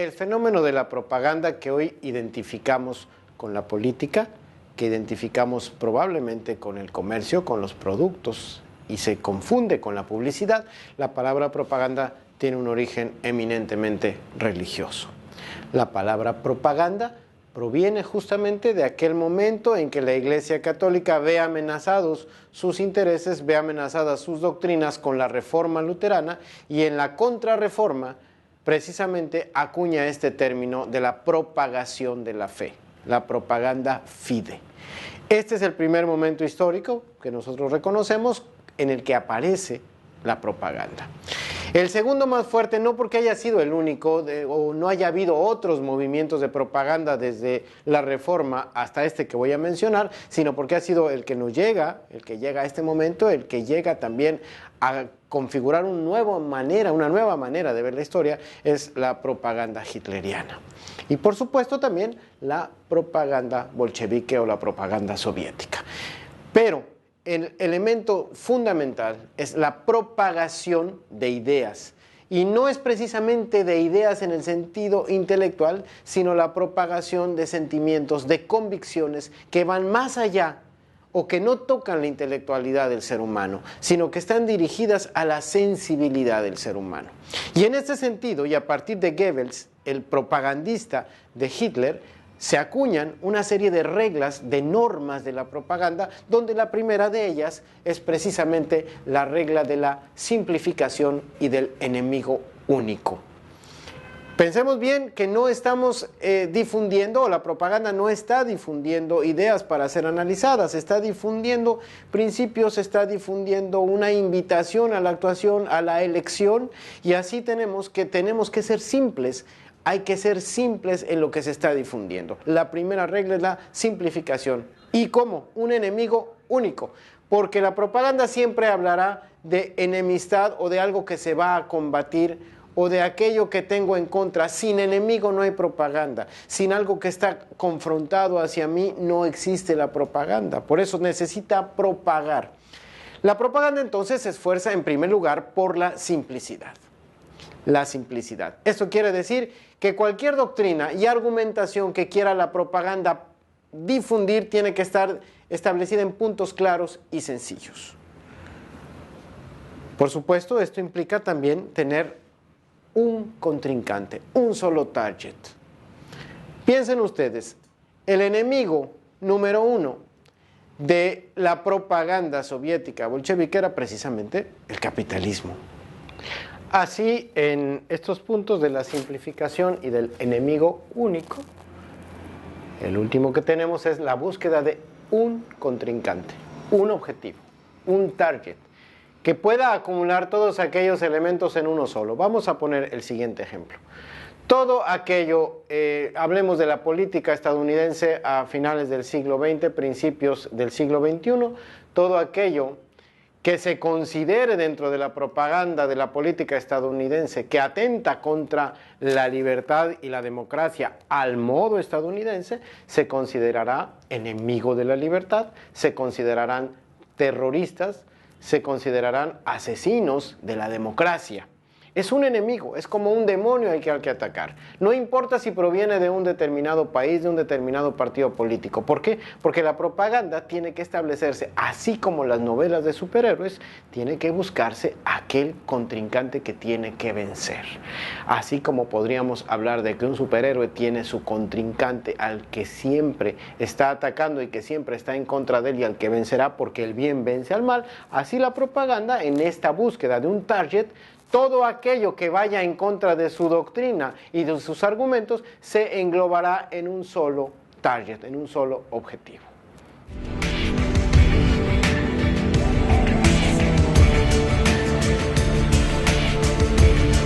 el fenómeno de la propaganda que hoy identificamos con la política, que identificamos probablemente con el comercio, con los productos, y se confunde con la publicidad, la palabra propaganda tiene un origen eminentemente religioso. La palabra propaganda proviene justamente de aquel momento en que la Iglesia Católica ve amenazados sus intereses, ve amenazadas sus doctrinas con la Reforma Luterana, y en la Contrarreforma precisamente acuña este término de la propagación de la fe, la propaganda fide. Este es el primer momento histórico que nosotros reconocemos en el que aparece la propaganda. El segundo más fuerte, no porque haya sido el único o no haya habido otros movimientos de propaganda desde la Reforma hasta este que voy a mencionar, sino porque ha sido el que nos llega, el que llega a este momento, el que llega también a configurar una nueva manera de ver la historia, es la propaganda hitleriana. Y por supuesto también la propaganda bolchevique o la propaganda soviética. Pero el elemento fundamental es la propagación de ideas. Y no es precisamente de ideas en el sentido intelectual, sino la propagación de sentimientos, de convicciones que van más allá o que no tocan la intelectualidad del ser humano, sino que están dirigidas a la sensibilidad del ser humano. Y en este sentido, y a partir de Goebbels, el propagandista de Hitler, se acuñan una serie de reglas, de normas de la propaganda, donde la primera de ellas es precisamente la regla de la simplificación y del enemigo único. Pensemos bien que no estamos difundiendo, o la propaganda no está difundiendo ideas para ser analizadas, está difundiendo principios, está difundiendo una invitación a la actuación, a la elección, y así tenemos que ser simples. Hay que ser simples en lo que se está difundiendo. La primera regla es la simplificación. ¿Y cómo? Un enemigo único. Porque la propaganda siempre hablará de enemistad o de algo que se va a combatir o de aquello que tengo en contra. Sin enemigo no hay propaganda. Sin algo que está confrontado hacia mí no existe la propaganda. Por eso necesita propagar. La propaganda entonces se esfuerza en primer lugar por la simplicidad. La simplicidad. Esto quiere decir que cualquier doctrina y argumentación que quiera la propaganda difundir tiene que estar establecida en puntos claros y sencillos. Por supuesto, esto implica también tener un contrincante, un solo target. Piensen ustedes, el enemigo número uno de la propaganda soviética bolchevique era precisamente el capitalismo. Así, en estos puntos de la simplificación y del enemigo único, el último que tenemos es la búsqueda de un contrincante, un objetivo, un target, que pueda acumular todos aquellos elementos en uno solo. Vamos a poner el siguiente ejemplo. Todo aquello, hablemos de la política estadounidense a finales del siglo XX, principios del siglo XXI, todo aquello que se considere dentro de la propaganda de la política estadounidense que atenta contra la libertad y la democracia al modo estadounidense, se considerará enemigo de la libertad, se considerarán terroristas, se considerarán asesinos de la democracia. Es un enemigo, es como un demonio al que hay que atacar. No importa si proviene de un determinado país, de un determinado partido político. ¿Por qué? Porque la propaganda tiene que establecerse, así como las novelas de superhéroes, tiene que buscarse aquel contrincante que tiene que vencer. Así como podríamos hablar de que un superhéroe tiene su contrincante al que siempre está atacando y que siempre está en contra de él y al que vencerá porque el bien vence al mal, así la propaganda en esta búsqueda de un target, todo aquello que vaya en contra de su doctrina y de sus argumentos se englobará en un solo target, en un solo objetivo.